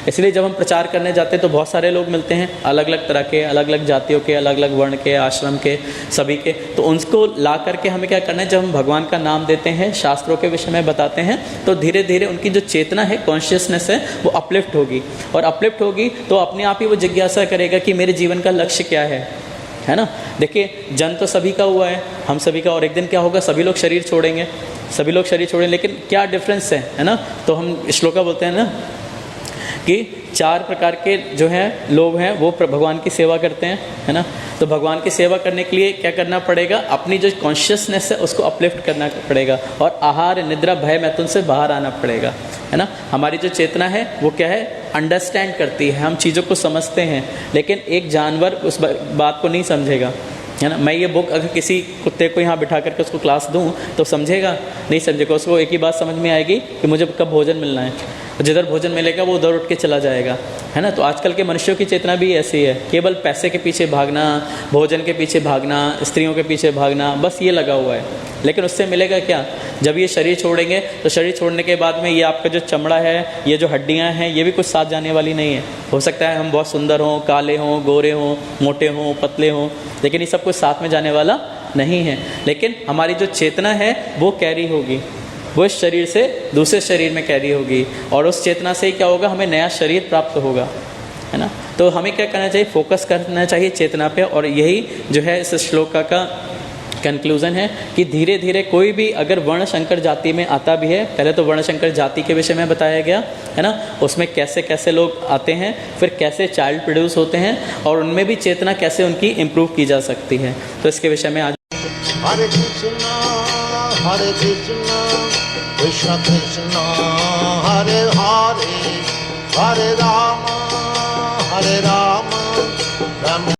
इसलिए जब हम प्रचार करने जाते हैं तो बहुत सारे लोग मिलते हैं, अलग अलग तरह के, अलग अलग जातियों के, अलग अलग वर्ण के, आश्रम के, सभी के। तो उनको ला करके हमें क्या करना है, जब हम भगवान का नाम देते हैं, शास्त्रों के विषय में बताते हैं, तो धीरे धीरे उनकी जो चेतना है, कॉन्शियसनेस है, वो अपलिफ्ट होगी। और अपलिफ्ट होगी तो अपने आप ही वो जिज्ञासा करेगा कि मेरे जीवन का लक्ष्य क्या है ना। देखिए, जन्म तो सभी का हुआ है, हम सभी का, और एक दिन क्या होगा, सभी लोग शरीर छोड़ेंगे, सभी लोग शरीर छोड़ेंगे। लेकिन क्या डिफरेंस है ना। तो हम श्लोका बोलते हैं ना कि 4 प्रकार के जो हैं लोग हैं वो भगवान की सेवा करते हैं, है ना। तो भगवान की सेवा करने के लिए क्या करना पड़ेगा, अपनी जो कॉन्शियसनेस है उसको अपलिफ्ट करना पड़ेगा, और आहार निद्रा भय मैथुन से बाहर आना पड़ेगा, है ना। हमारी जो चेतना है वो क्या है, अंडरस्टैंड करती है, हम चीज़ों को समझते हैं, लेकिन एक जानवर उस बात को नहीं समझेगा, है ना। मैं ये बुक अगर किसी कुत्ते को यहाँ बिठा करके उसको क्लास दूँ तो समझेगा, नहीं समझेगा। उसको एक ही बात समझ में आएगी कि मुझे कब भोजन मिलना है, जिधर भोजन मिलेगा वो उधर उठ के चला जाएगा, है ना। तो आजकल के मनुष्यों की चेतना भी ऐसी है, केवल पैसे के पीछे भागना, भोजन के पीछे भागना, स्त्रियों के पीछे भागना, बस ये लगा हुआ है। लेकिन उससे मिलेगा क्या, जब ये शरीर छोड़ेंगे तो शरीर छोड़ने के बाद में ये आपका जो चमड़ा है, ये जो हड्डियाँ हैं, ये भी कुछ साथ जाने वाली नहीं है। हो सकता है हम बहुत सुंदर हों, काले हों, गोरे हों, मोटे हों, पतले हों, लेकिन ये सब कुछ साथ में जाने वाला नहीं है। लेकिन हमारी जो चेतना है वो कैरी होगी, वो इस शरीर से दूसरे शरीर में कैरी होगी, और उस चेतना से ही क्या होगा, हमें नया शरीर प्राप्त होगा, है ना। तो हमें क्या करना चाहिए, फोकस करना चाहिए चेतना पे। और यही जो है इस श्लोक का कंक्लूज़न है कि धीरे धीरे कोई भी अगर वर्णशंकर जाति में आता भी है, पहले तो वर्णशंकर जाति के विषय में बताया गया, है ना, उसमें कैसे कैसे लोग आते हैं, फिर कैसे चाइल्ड प्रोड्यूस होते हैं, और उनमें भी चेतना कैसे उनकी इम्प्रूव की जा सकती है। तो इसके विषय में आज हरे कृष्णा कृष्ण कृष्ण हरे हरे, हरे राम राम